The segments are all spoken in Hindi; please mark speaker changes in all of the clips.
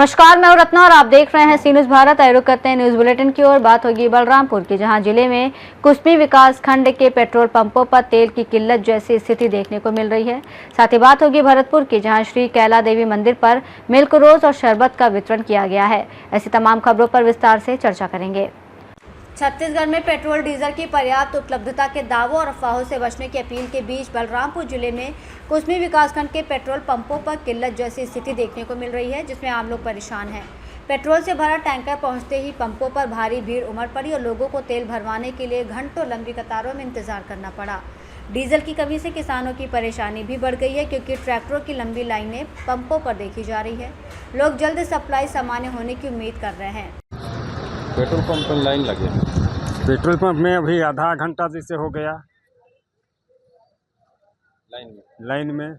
Speaker 1: नमस्कार, मैं हूं रत्ना और आप देख रहे हैं सी न्यूज़ भारत। आयोग करते हैं न्यूज बुलेटिन की ओर। बात होगी बलरामपुर की, जहां जिले में कुसमी विकास खंड के पेट्रोल पंपों पर तेल की किल्लत जैसी स्थिति देखने को मिल रही है। साथ ही बात होगी भरतपुर की, जहां श्री कैला देवी मंदिर पर मिल्क रोज और शरबत का वितरण किया गया है। ऐसी तमाम खबरों पर विस्तार से चर्चा करेंगे। छत्तीसगढ़ में पेट्रोल डीजल की पर्याप्त उपलब्धता के दावों और अफवाहों से बचने की अपील के बीच बलरामपुर जिले में कुसमी विकासखंड के पेट्रोल पंपों पर किल्लत जैसी स्थिति देखने को मिल रही है, जिसमें आम लोग परेशान हैं। पेट्रोल से भरा टैंकर पहुंचते ही पंपों पर भारी भीड़ उमड़ पड़ी और लोगों को तेल भरवाने के लिए घंटों लंबी कतारों में इंतजार करना पड़ा। डीजल की कमी से किसानों की परेशानी भी बढ़ गई है, क्योंकि ट्रैक्टरों की लंबी लाइनें पंपों पर देखी जा रही है। लोग जल्द सप्लाई सामान्य होने की उम्मीद कर रहे हैं।
Speaker 2: पेट्रोल पंप पर लाइन लगे।
Speaker 3: पेट्रोल पंप में अभी आधा घंटा जैसे हो गया लाइन में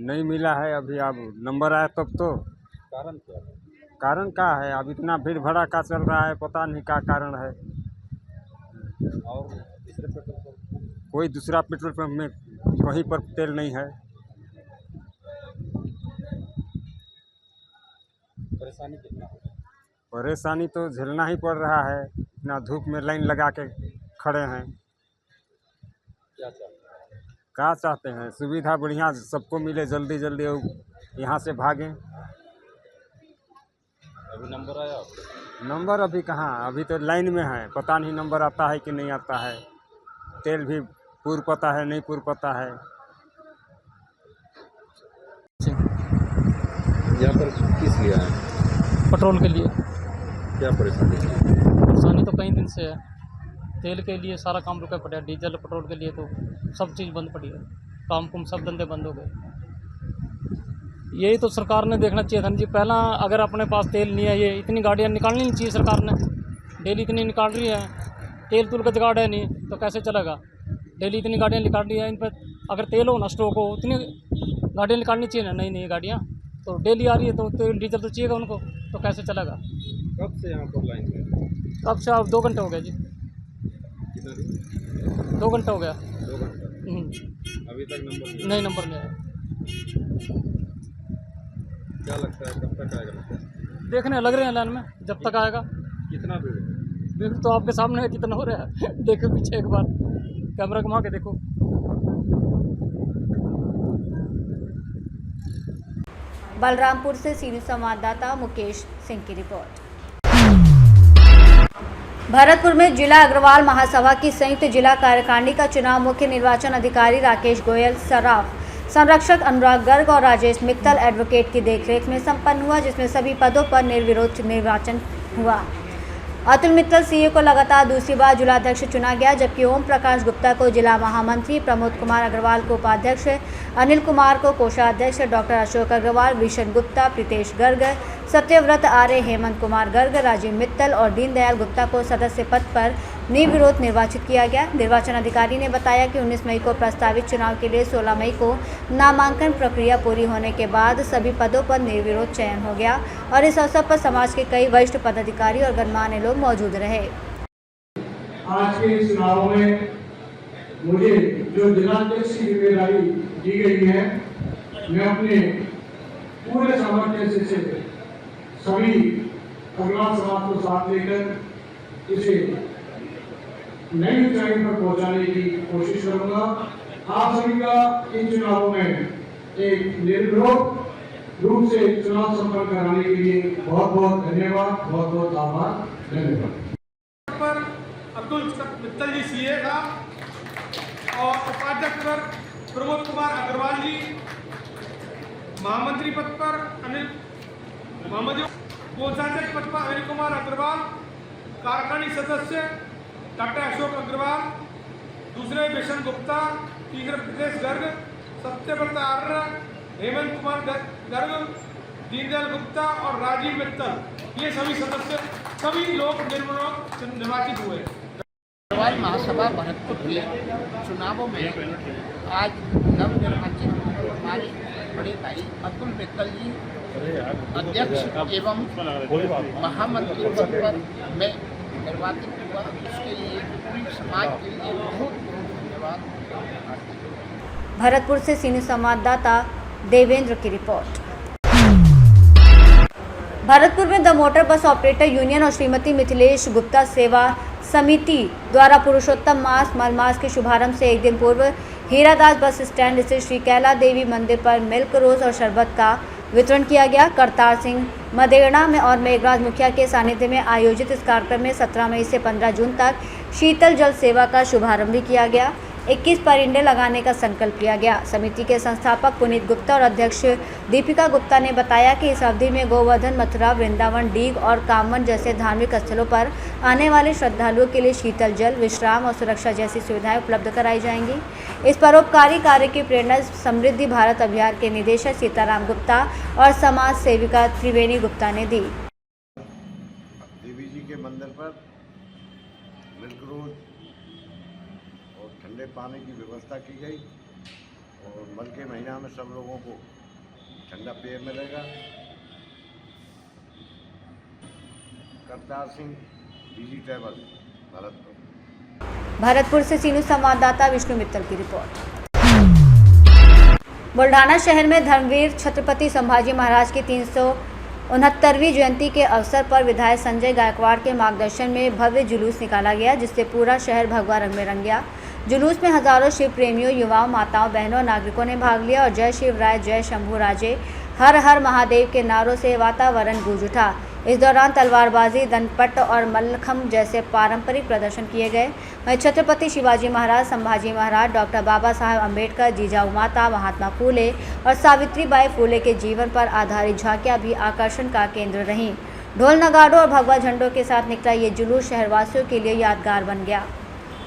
Speaker 3: नहीं मिला है। अभी अब नंबर आया तब तो।
Speaker 2: कारण क्या है?
Speaker 3: कारण क्या है? अब इतना भीड़ भड़ा का चल रहा है, पता नहीं क्या कारण है।
Speaker 2: और दूसरे पेट्रोल पंप,
Speaker 3: कोई दूसरा पेट्रोल पंप में कहीं पर तेल नहीं है।
Speaker 2: परेशानी कितना है?
Speaker 3: परेशानी तो झेलना ही पड़ रहा है। इतना धूप में लाइन लगा के खड़े हैं।
Speaker 2: क्या चाहते हैं?
Speaker 3: क्या चाहते हैं? सुविधा बढ़िया सबको मिले, जल्दी जल्दी यहाँ से भागें।
Speaker 2: अभी नंबर आया आपको?
Speaker 3: नंबर अभी कहाँ, अभी तो लाइन में है। पता नहीं नंबर आता है कि नहीं आता है। तेल भी पूर्व पता है नहीं पूर्व पता है।
Speaker 2: यहाँ पर किस लिए आए?
Speaker 4: पेट्रोल के लिए।
Speaker 2: क्या परेशानी है?
Speaker 4: परेशानी तो कई दिन से है। तेल के लिए सारा काम रुका पड़ा है। डीजल पेट्रोल के लिए तो सब चीज़ बंद पड़ी है। काम कुम सब धंधे बंद हो गए। यही तो सरकार ने देखना चाहिए था जी। पहला अगर अपने पास तेल नहीं है, ये इतनी गाड़ियाँ निकालनी नहीं चाहिए सरकार ने। डेली इतनी निकाल रही है, तेल तुल का जुगाड़ है नहीं तो कैसे चलेगा। डेली इतनी गाड़ियाँ निकाल रही है, इन पर अगर तेल हो ना, स्टॉक हो, उतनी गाड़ियाँ निकालनी चाहिए ना। नई नई गाड़ियाँ तो डेली आ रही है, तो तेल डीजल तो चाहिएगा उनको, तो कैसे चलेगा।
Speaker 2: कब से यहाँ पर लाइन में?
Speaker 4: कब से? अब 2 घंटे हो गए जी।
Speaker 2: कितना दिन?
Speaker 4: 2 घंटे हो गया।
Speaker 2: 2 घंटा अभी तक नंबर
Speaker 4: नहीं, नंबर नहीं आया।
Speaker 2: क्या लगता है कब तक आएगा नंबर?
Speaker 4: देखने लग रहे हैं लाइन में, जब तक आएगा।
Speaker 2: कितना भीड़ है?
Speaker 4: भीड़ तो आपके सामने है कितना हो रहा है। देखो पीछे एक बार, कैमरा घुमा के देखो।
Speaker 1: बलरामपुर से सी न्यूज़ संवाददाता मुकेश सिंह की रिपोर्ट। भरतपुर में जिला अग्रवाल महासभा की संयुक्त जिला कार्यकारिणी का चुनाव मुख्य निर्वाचन अधिकारी राकेश गोयल, सराफ संरक्षक अनुराग गर्ग और राजेश मित्तल एडवोकेट की देखरेख में संपन्न हुआ, जिसमें सभी पदों पर निर्विरोध निर्वाचन हुआ। अतुल मित्तल सीए को लगातार दूसरी बार जिलाध्यक्ष चुना गया, जबकि ओम प्रकाश गुप्ता को जिला महामंत्री, प्रमोद कुमार अग्रवाल को उपाध्यक्ष, अनिल कुमार को कोषाध्यक्ष, डॉक्टर अशोक अग्रवाल, विशन गुप्ता, प्रीतेश गर्ग, सत्यव्रत आर्य, हेमंत कुमार गर्ग, राजीव मित्तल और दीनदयाल गुप्ता को सदस्य पद पर निर्विरोध निर्वाचित किया गया। निर्वाचन अधिकारी ने बताया कि 19 मई को प्रस्तावित चुनाव के लिए 16 मई को नामांकन प्रक्रिया पूरी होने के बाद सभी पदों पर निर्विरोध चयन हो गया और इस अवसर पर समाज के कई वरिष्ठ पदाधिकारी और गणमान्य लोग मौजूद रहे।
Speaker 5: आज के चुनाव में मुझे जो जिलाध्यक्ष की जिम्मेदारी दी गई है, मैं अपने पूरे सामर्थ्य से सभी अग्रवाल समाज को साथ लेकर इसे नई ऊंचाई पर पहुंचाने की कोशिश करूंगा। आप सभी का इन चुनावों में एक निर्विरोध रूप से चुनाव संपन्न कराने के लिए बहुत बहुत धन्यवाद, बहुत बहुत आभार। धन्यवाद।
Speaker 6: पर अतुल मित्तल जी सीए का और उपाध्यक्ष पर प्रमोद कुमार अग्रवाल जी, महामंत्री पद पर अनिल महामंत्री, कोषाध्यक्ष पद पर अनिल कुमार अग्रवाल, कार्यकारिणी सदस्य डॉक्टर अशोक अग्रवाल, दूसरे विशन गुप्ता, तीसरे प्रीतेश गर्ग, सत्यव्रत आर्य, हेमंत कुमार गर्ग, दीनदयाल गुप्ता और राजीव मित्तल, ये सभी सदस्य, सभी लोग निर्विरोध निर्वाचित हुए।
Speaker 7: अग्रवाल महासभा भरतपुर के चुनावों में आज नवनिर्वाचित हमारे बड़े भाई अतुल मित्तल जी अध्यक्ष एवं महामंत्री पद पर मैं निर्वाचित हुआ। उसके लिए पूरी समाज के लिए बहुत बहुत धन्यवाद।
Speaker 1: भरतपुर से सी न्यूज़ संवाददाता देवेंद्र की रिपोर्ट। भरतपुर में the motor bus operator union और श्रीमती मिथिलेश गुप्ता सेवा समिति द्वारा पुरुषोत्तम मास मलमास के शुभारंभ से एक दिन पूर्व हीरादास बस स्टैंड स्थित श्री कैला देवी मंदिर पर मिल्क रोज और शरबत का वितरण किया गया। करतार सिंह मदेरणा में और मेघराज मुखिया के सानिध्य में आयोजित इस कार्यक्रम में 17 मई से 15 जून तक शीतल जल सेवा का शुभारंभ भी किया गया। 21 परिंदे लगाने का संकल्प लिया गया। समिति के संस्थापक पुनीत गुप्ता और अध्यक्ष दीपिका गुप्ता ने बताया कि इस अवधि में गोवर्धन, मथुरा, वृंदावन, डीग और कामवन जैसे धार्मिक स्थलों पर आने वाले श्रद्धालुओं के लिए शीतल जल, विश्राम और सुरक्षा जैसी सुविधाएं उपलब्ध कराई जाएंगी। इस परोपकारी कार्य की प्रेरणा समृद्धि भारत अभियान के निदेशक सीताराम गुप्ता और समाज सेविका त्रिवेणी गुप्ता ने दी।
Speaker 8: देवी जी के मंदिर पर मिल्क रोज और ठंडे पानी की व्यवस्था की गई और मई के महीना में सब लोगों को ठंडा पेय मिलेगा। करतार सिंह, डीजी ट्रैवल,
Speaker 1: भरतपुर से सीनू संवाददाता विष्णु मित्तल की रिपोर्ट। बुल्ढाना शहर में धर्मवीर छत्रपति संभाजी महाराज की 369वीं जयंती के अवसर पर विधायक संजय गायकवाड़ के मार्गदर्शन में भव्य जुलूस निकाला गया, जिससे पूरा शहर भगवा रंग में रंग गया। जुलूस में हजारों शिव प्रेमियों, युवाओं, माताओं, बहनों और नागरिकों ने भाग लिया और जय शिवराय, जय शंभू राजे, हर हर महादेव के नारों से वातावरण गूंज उठा। इस दौरान तलवारबाजी, दंडपट और मल्लखम्ब जैसे पारंपरिक प्रदर्शन किए गए। वहीं छत्रपति शिवाजी महाराज, संभाजी महाराज, डॉक्टर बाबा साहेब अम्बेडकर, जीजाऊ माता, महात्मा फूले और सावित्रीबाई फूले के जीवन पर आधारित झांकियां भी आकर्षण का केंद्र रहीं। ढोल नगाड़ों और भगवा झंडों के साथ निकला ये जुलूस शहरवासियों के लिए यादगार बन गया।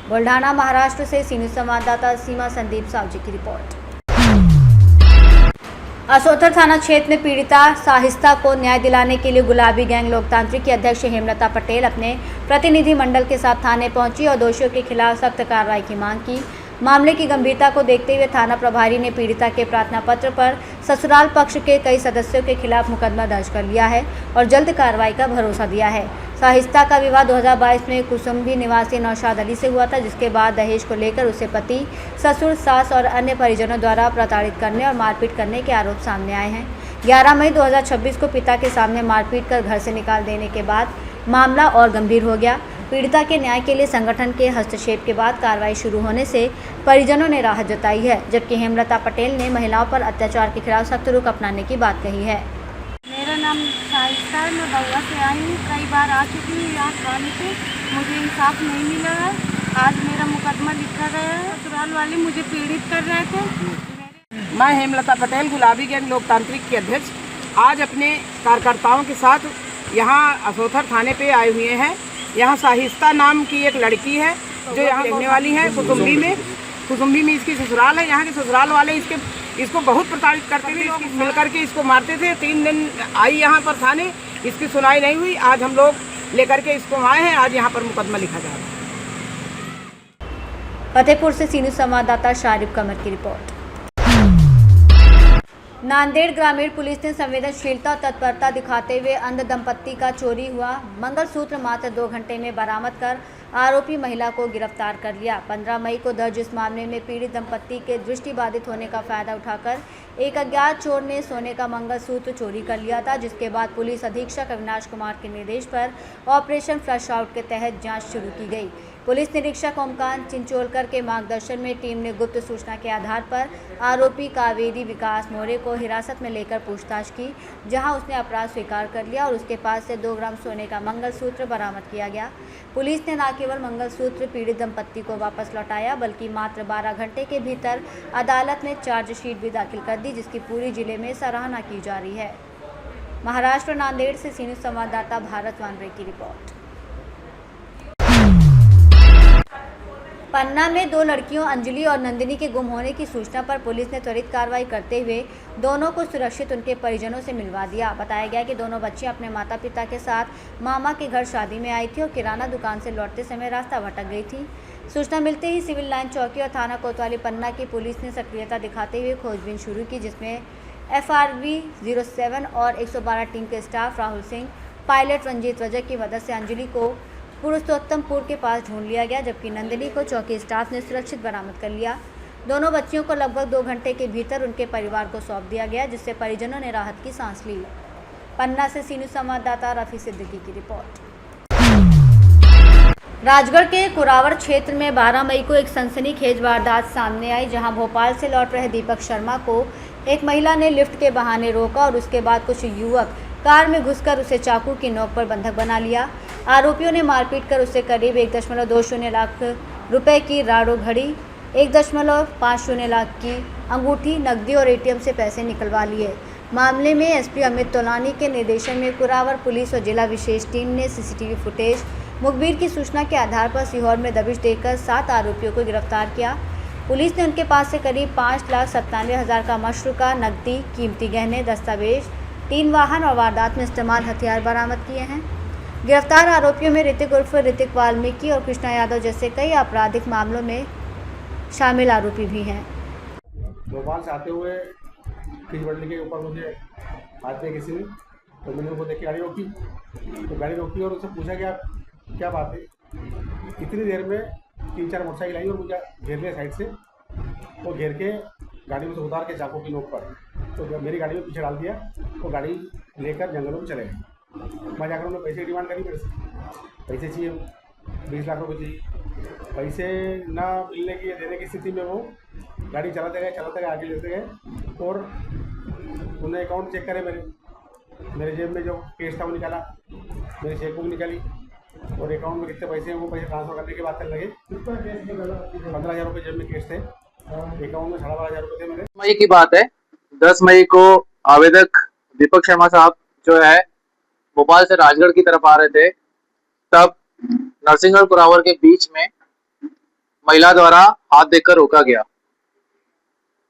Speaker 1: बुल्ढाना, महाराष्ट्र से सीनू संवाददाता सीमा संदीप सावजी की रिपोर्ट। असोथर थाना क्षेत्र में पीड़िता साहिस्ता को न्याय दिलाने के लिए गुलाबी गैंग लोकतांत्रिक की अध्यक्ष हेमलता पटेल अपने प्रतिनिधि मंडल के साथ थाने पहुंची और दोषियों के खिलाफ सख्त कार्रवाई की मांग की। मामले की गंभीरता को देखते हुए थाना प्रभारी ने पीड़िता के प्रार्थना पत्र पर ससुराल पक्ष के कई सदस्यों के खिलाफ मुकदमा दर्ज कर लिया है और जल्द कार्रवाई का भरोसा दिया है। साहिस्ता का विवाह 2022 में कुसुम्बी निवासी नौशाद अली से हुआ था, जिसके बाद दहेज को लेकर उसे पति, ससुर, सास और अन्य परिजनों द्वारा प्रताड़ित करने और मारपीट करने के आरोप सामने आए हैं। 11 मई 2026 को पिता के सामने मारपीट कर घर से निकाल देने के बाद मामला और गंभीर हो गया। पीड़िता के न्याय के लिए संगठन के हस्तक्षेप के बाद कार्रवाई शुरू होने से परिजनों ने राहत जताई है, जबकि हेमलता पटेल ने महिलाओं पर अत्याचार के खिलाफ सख्त रुख अपनाने की बात कही है।
Speaker 9: मेरा नाम साहिस्ता है, मैं बउआ से आई हूँ। कई बार आ चुकी हूँ यहाँ थाने पे, मुझे इंसाफ नहीं मिला है। आज मेरा मुकदमा लिखा गया है। ससुराल वाले मुझे पीड़ित कर रहे थे।
Speaker 7: मैं हेमलता पटेल, गुलाबी गैंग लोकतांत्रिक की अध्यक्ष, आज अपने कार्यकर्ताओं के साथ यहाँ असोथर थाने पे आए हुए हैं। यहाँ साहिस्ता नाम की एक लड़की है जो यहाँ रहने वाली है कुसुम्बी में इसकी ससुराल है। यहाँ के ससुराल वाले इसको बहुत प्रताड़ित करते थे, मिल करके इसको मारते थे। 3 दिन आई यहाँ पर थाने, इसकी सुनाई नहीं हुई। आज हम लोग लेकर के इसको आए हैं, आज यहाँ पर मुकदमा लिखा जा रहा है।
Speaker 1: फतेहपुर से सीनू संवाददाता शारिफ कमर की रिपोर्ट। नांदेड़ ग्रामीण पुलिस ने संवेदनशीलता और तत्परता दिखाते हुए अंध दंपत्ति का चोरी हुआ मंगलसूत्र मात्र 2 घंटे में बरामद कर आरोपी महिला को गिरफ्तार कर लिया। 15 मई को दर्ज इस मामले में पीड़ित दंपत्ति के दृष्टिबाधित होने का फायदा उठाकर एक अज्ञात चोर ने सोने का मंगलसूत्र चोरी कर लिया था, जिसके बाद पुलिस अधीक्षक अविनाश कुमार के निर्देश पर ऑपरेशन फ्लश आउट के तहत जांच शुरू की गई। पुलिस निरीक्षक ओमकांत चिंचोलकर के मार्गदर्शन में टीम ने गुप्त सूचना के आधार पर आरोपी कावेरी विकास मोरे को हिरासत में लेकर पूछताछ की, जहां उसने अपराध स्वीकार कर लिया और उसके पास से 2 ग्राम सोने का मंगलसूत्र बरामद किया गया। पुलिस ने न केवल मंगलसूत्र पीड़ित दंपत्ति को वापस लौटाया, बल्कि मात्र 12 घंटे के भीतर अदालत में चार्जशीट भी दाखिल कर दी, जिसकी पूरी जिले में सराहना की जा रही है। महाराष्ट्र नांदेड़ से सीनियर संवाददाता भारत वानरे की रिपोर्ट। पन्ना में 2 लड़कियों अंजलि और नंदिनी के गुम होने की सूचना पर पुलिस ने त्वरित कार्रवाई करते हुए दोनों को सुरक्षित उनके परिजनों से मिलवा दिया। बताया गया कि दोनों बच्चियां अपने माता पिता के साथ मामा के घर शादी में आई थी और किराना दुकान से लौटते समय रास्ता भटक गई थी। सूचना मिलते ही सिविल लाइन चौकी और थाना कोतवाली पन्ना की पुलिस ने सक्रियता दिखाते हुए खोजबीन शुरू की, जिसमें FRV 07 और 112 टीम के स्टाफ राहुल सिंह, पायलट रंजीत रजक की मदद से अंजलि को पुरुषोत्तमपुर के पास ढूंढ लिया गया, जबकि नंदिनी को चौकी स्टाफ ने सुरक्षित बरामद कर लिया। दोनों बच्चियों को लगभग 2 घंटे के भीतर उनके परिवार को सौंप दिया गया, जिससे परिजनों ने राहत की सांस ली। पन्ना से सी न्यूज़ संवाददाता रफी सिद्दीकी की रिपोर्ट। राजगढ़ के कुरावर क्षेत्र में 12 मई को एक सनसनीखेज वारदात सामने आई, जहां भोपाल से लौट रहे दीपक शर्मा को एक महिला ने लिफ्ट के बहाने रोका और उसके बाद कुछ युवक कार में घुसकर उसे चाकू की नोक पर बंधक बना लिया। आरोपियों ने मारपीट कर उससे करीब 1.20 लाख रुपए की राडो घड़ी, 1.50 लाख की अंगूठी, नकदी और एटीएम से पैसे निकलवा लिए। मामले में एसपी अमित तोलानी के निर्देशन में कुरावर पुलिस और जिला विशेष टीम ने सीसीटीवी फुटेज, मुखबिर की सूचना के आधार पर सीहोर में दबिश देकर 7 आरोपियों को गिरफ्तार किया। पुलिस ने उनके पास से करीब 5,97,000 का मशरूका, नकदी, कीमती गहने, दस्तावेज, 3 वाहन और वारदात में इस्तेमाल हथियार बरामद किए हैं। गिरफ्तार आरोपियों में ऋतिक उर्फ ऋतिक वाल्मीकि और कृष्णा यादव जैसे कई आपराधिक मामलों में शामिल आरोपी भी हैं।
Speaker 5: भोपाल से आते हुए खिजबड़ली के ऊपर मुझे आते किसी ने, तो मैंने उनको देख के गाड़ी रोकी, और उससे पूछा कि क्या बात है। इतनी देर में 3-4 मोटरसाइकिल आई और मुझे घेर लिया साइड से, वो घेर के गाड़ी में से उतार के चाकू की नोक पर, तो मेरी गाड़ी में पीछे डाल दिया। वो गाड़ी लेकर जंगलों में चले गए। मैं जाकर उन्होंने पैसे की डिमांड करी मेरे से, पैसे चाहिए, 20 लाख रुपये चाहिए। पैसे ना मिलने की देने की स्थिति में वो गाड़ी चलाते गए, आगे लेते गए और उन्हें अकाउंट चेक करे। मेरे जेब में जो कैश था वो निकाला, मेरी चेकबुक निकाली और अकाउंट में कितने पैसे हैं वो पैसे ट्रांसफर करने की बात करने लगे। 15,000 रुपये जेब में कैश थे, अकाउंट में 12,500 रुपये थे मेरे।
Speaker 10: मई की बात है, 10 मई को आवेदक दीपक शर्मा साहब जो है भोपाल से राजगढ़ की तरफ आ रहे थे, तब नरसिंहगढ़ कुरावर के बीच में महिला द्वारा हाथ देकर रोका गया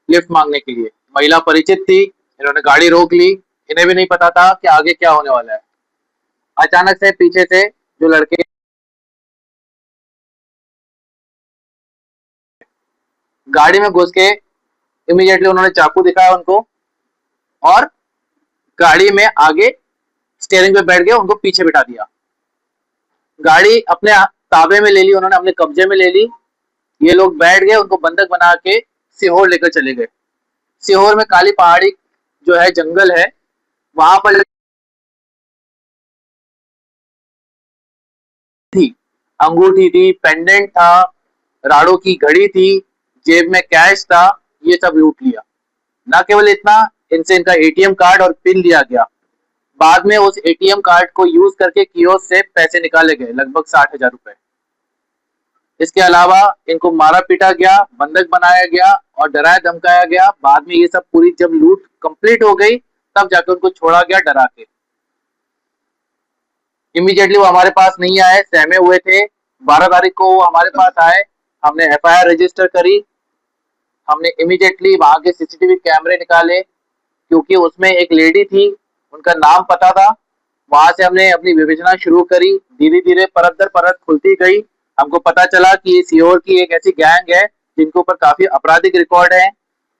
Speaker 10: लिफ्ट मांगने के लिए। महिला परिचित थी, इन्होंने गाड़ी रोक ली। इन्हें भी नहीं पता था कि आगे क्या होने वाला है। अचानक से पीछे से जो लड़के गाड़ी में घुस के इमीडिएटली उन्होंने चाकू दिखाया उनको और गाड़ी में आगे स्टीयरिंग पे बैठ गए, उनको पीछे बिठा दिया। गाड़ी अपने ताबे में ले ली, उन्होंने अपने कब्जे में ले ली। ये लोग बैठ गए, उनको बंधक बना के सीहोर लेकर चले गए। सीहोर में काली पहाड़ी जो है जंगल है, वहां पर थी, अंगूठी थी, पेंडेंट था, राड़ो की घड़ी थी, जेब में कैश था, ये सब लूट लिया। ना केवल इतना, इनसे इनका एटीएम कार्ड और पिन लिया गया। बाद में उस एटीएम कार्ड को यूज करके कियोस्क से पैसे निकाले गए, लगभग 60,000 रुपए। इसके अलावा इनको मारा पीटा गया, बंधक बनाया गया और डराया धमकाया गया। बाद में ये सब पूरी जब लूट कंप्लीट हो गई तब जाकर उनको छोड़ा गया डरा के। इमीडिएटली वो हमारे पास नहीं आए, सहमे हुए थे। 12 तारीख को वो हमारे पास आए, हमने एफआईआर रजिस्टर करी। हमने इमीडिएटली वहां के सीसीटीवी कैमरे निकाले, क्योंकि उसमें एक लेडी थी, उनका नाम पता था। वहां से हमने अपनी विवेचना शुरू करी। धीरे धीरे परत दर परत खुलती गई। हमको पता चला कि ये सीहोर की एक ऐसी गैंग है जिनके ऊपर काफी आपराधिक रिकॉर्ड है।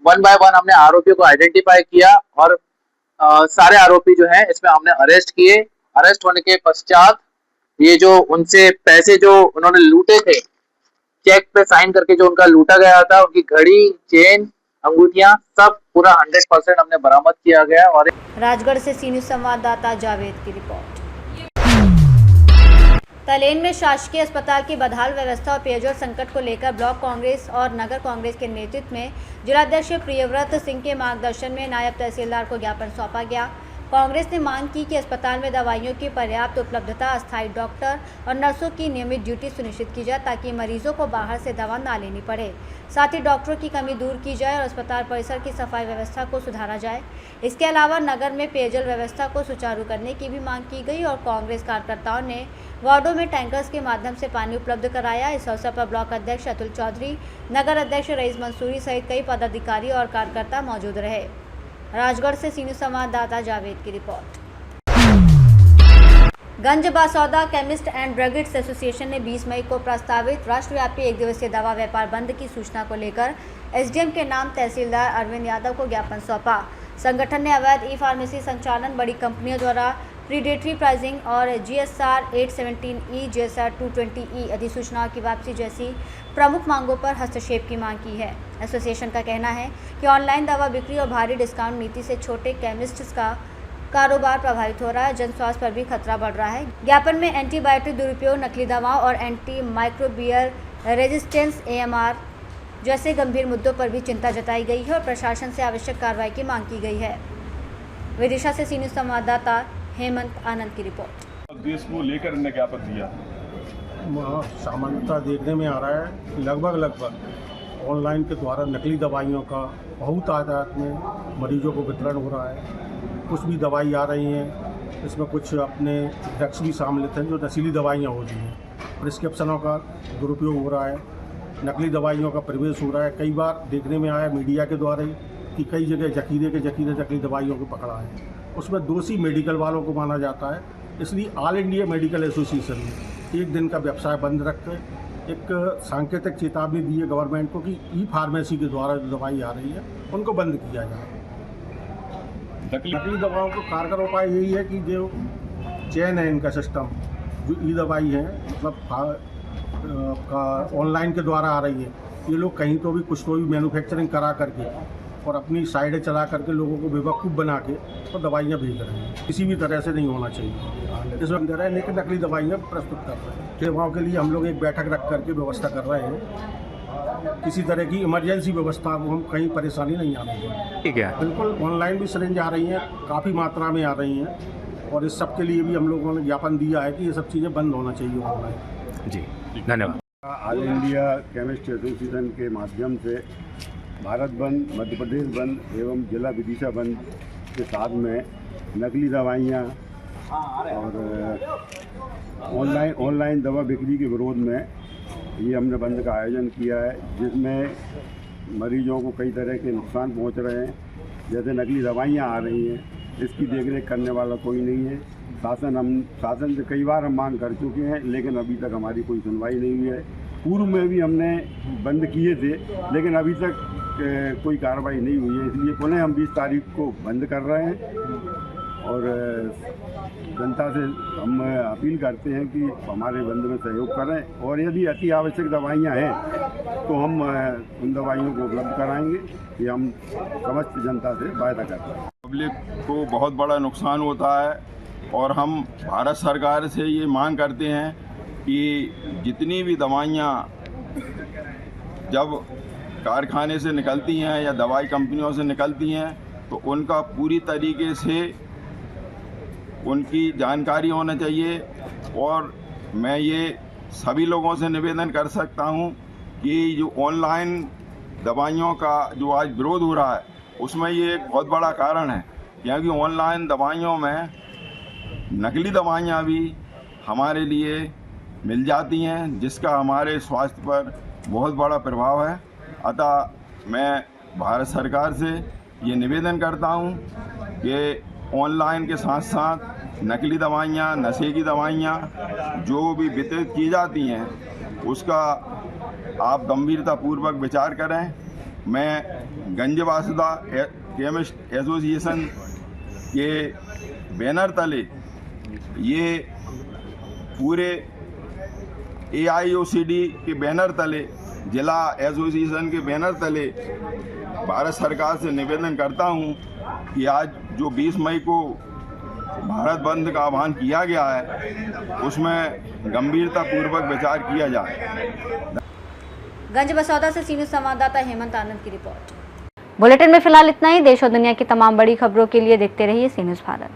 Speaker 10: 1 बाय 1 हमने आरोपियों को आइडेंटिफाई किया और सारे आरोपी जो है इसमें हमने अरेस्ट किए। अरेस्ट होने के पश्चात ये जो उनसे पैसे जो उन्होंने लूटे थे, चेक पे साइन करके जो उनका लूटा गया था, उनकी घड़ी, चेन, अंगूठियां, सब पूरा 100% हमने बरामद किया गया। और
Speaker 1: राजगढ़ से सी न्यूज़ संवाददाता जावेद की रिपोर्ट। तलेन में शासकीय अस्पताल की बदहाल व्यवस्था और पेयजल संकट को लेकर ब्लॉक कांग्रेस और नगर कांग्रेस के नेतृत्व में जिलाध्यक्ष प्रियव्रत सिंह के मार्गदर्शन में नायब तहसीलदार को ज्ञापन सौंपा गया। कांग्रेस ने मांग की कि अस्पताल में दवाइयों की पर्याप्त उपलब्धता, अस्थायी डॉक्टर और नर्सों की नियमित ड्यूटी सुनिश्चित की जाए ताकि मरीजों को बाहर से दवा ना लेनी पड़े। साथ ही डॉक्टरों की कमी दूर की जाए और अस्पताल परिसर की सफाई व्यवस्था को सुधारा जाए। इसके अलावा नगर में पेयजल व्यवस्था को सुचारू करने की भी मांग की गई और कांग्रेस कार्यकर्ताओं ने वार्डों में टैंकर्स के माध्यम से पानी उपलब्ध कराया। इस अवसर पर ब्लॉक अध्यक्ष अतुल चौधरी, नगर अध्यक्ष रईस मंसूरी सहित कई पदाधिकारी और कार्यकर्ता मौजूद रहे। राजगढ़ से सी न्यूज़ संवाददाता जावेद की report. Ganj Basoda chemist and druggist association ने 20 मई को प्रस्तावित राष्ट्रव्यापी 1 दिवसीय दवा व्यापार बंद की सूचना को लेकर एसडीएम के नाम तहसीलदार अरविंद यादव को ज्ञापन सौंपा। संगठन ने अवैध ई फार्मेसी संचालन, बड़ी कंपनियों द्वारा प्रीडेटरी प्राइसिंग और GSR 817E, GSR 220E अधिसूचनाओं की वापसी जैसी प्रमुख मांगों पर हस्तक्षेप की मांग की है। एसोसिएशन का कहना है कि ऑनलाइन दवा बिक्री और भारी डिस्काउंट नीति से छोटे केमिस्ट्स कारोबार प्रभावित हो रहा है, जन स्वास्थ्य पर भी खतरा बढ़ रहा है। ज्ञापन में एंटीबायोटिक दुरुपयोग, नकली दवाओं और एंटी माइक्रोबियल रेजिस्टेंस AMR जैसे गंभीर मुद्दों पर भी चिंता जताई गई है और प्रशासन से आवश्यक कार्रवाई की मांग की गई है। विदिशा से सी न्यूज़ संवाददाता हेमंत आनंद की रिपोर्ट।
Speaker 2: देश को लेकर इन्हें ज्ञापन दिया।
Speaker 5: सामान्यतः देखने में आ रहा है लगभग ऑनलाइन के द्वारा नकली दवाइयों का बहुत तादाद में मरीजों को वितरण हो रहा है। कुछ भी दवाई आ रही हैं, इसमें कुछ अपने ड्रग्स भी शामिल हैं जो नशीली दवाइयाँ होती हैं। प्रिस्क्रिप्शनों का दुरुपयोग हो रहा है, नकली दवाइयों का प्रवेश हो रहा है। कई बार देखने में आया मीडिया के द्वारा ही कि कई जगह जखीरे नकली दवाइयों को पकड़ा है। उसमें दोषी मेडिकल वालों को माना जाता है। इसलिए ऑल इंडिया मेडिकल एसोसिएशन ने एक दिन का व्यवसाय बंद रख कर एक सांकेतिक चेतावनी दी है गवर्नमेंट को कि ई फार्मेसी के द्वारा जो दवाई आ रही है उनको बंद किया जाए। नकली दवाओं को कारगर उपाय यही है कि जो चेन है इनका सिस्टम, जो ई दवाई है मतलब ऑनलाइन के द्वारा आ रही है, ये लोग कहीं तो भी कुछ तो भी मैन्युफैक्चरिंग करा करके और अपनी साइडें चला करके लोगों को बेवकूफ़ बना के तो दवाइयाँ भेज रहे हैं। किसी भी तरह से नहीं होना चाहिए। इस वक्त लेकिन नकली दवाइयाँ प्रस्तुत कर रहे हैं। सेवाओं के लिए हम लोग एक बैठक रख करके व्यवस्था कर रहे हैं। किसी तरह की इमरजेंसी व्यवस्था को हम कहीं परेशानी नहीं आने देंगे। ठीक है, बिल्कुल। ऑनलाइन भी सिरिंज आ रही हैं, काफ़ी मात्रा में आ रही हैं और इस सब के लिए भी हम लोगों ने ज्ञापन दिया है कि ये सब चीज़ें बंद होना चाहिए ऑनलाइन।
Speaker 11: जी, धन्यवाद।
Speaker 8: ऑल इंडिया केमिस्ट एसोसिएशन के माध्यम से भारत बंद, मध्य प्रदेश बंद एवं जिला विदिशा बंद के साथ में नकली दवाइयाँ और ऑनलाइन दवा बिक्री के विरोध में ये हमने बंद का आयोजन किया है, जिसमें मरीजों को कई तरह के नुकसान पहुंच रहे हैं। जैसे नकली दवाइयाँ आ रही हैं, इसकी देखरेख करने वाला कोई नहीं है। शासन से कई बार हम मांग कर चुके हैं, लेकिन अभी तक हमारी कोई सुनवाई नहीं हुई है। पूर्व में भी हमने बंद किए थे, लेकिन अभी तक कोई कार्रवाई नहीं हुई है। इसलिए पुनः हम 20 तारीख को बंद कर रहे हैं और जनता से हम अपील करते हैं कि हमारे बंद में सहयोग करें और यदि अति आवश्यक दवाइयाँ हैं तो हम उन दवाइयों को उपलब्ध कराएंगे। ये हम समस्त जनता से वायदा करते हैं।
Speaker 2: पब्लिक को बहुत बड़ा नुकसान होता है और हम भारत सरकार से ये मांग करते हैं कि जितनी भी दवाइयाँ जब कारखाने से निकलती हैं या दवाई कंपनियों से निकलती हैं तो उनका पूरी तरीके से उनकी जानकारी होना चाहिए। और मैं ये सभी लोगों से निवेदन कर सकता हूँ कि जो ऑनलाइन दवाइयों का जो आज विरोध हो रहा है उसमें ये एक बहुत बड़ा कारण है, क्योंकि ऑनलाइन दवाइयों में नकली दवाइयाँ भी हमारे लिए मिल जाती हैं, जिसका हमारे स्वास्थ्य पर बहुत बड़ा प्रभाव है। अतः मैं भारत सरकार से ये निवेदन करता हूँ कि ऑनलाइन के साथ साथ नकली दवाइयाँ, नशे की दवाइयाँ जो भी वितरित की जाती हैं उसका आप गंभीरतापूर्वक विचार करें। मैं गंजवासुदा केमिस्ट एसोसिएशन के बैनर तले ये पूरे AIOCD के बैनर तले, जिला एसोसिएशन के बैनर तले भारत सरकार से निवेदन करता हूं कि आज जो 20 मई को भारत बंद का आह्वान किया गया है उसमें गंभीरतापूर्वक विचार किया जाए।
Speaker 1: गंज बसौदा से सी न्यूज़ संवाददाता हेमंत आनंद की रिपोर्ट। बुलेटिन में फिलहाल इतना ही। देश और दुनिया की तमाम बड़ी खबरों के लिए देखते रहिए सी न्यूज़ भारत।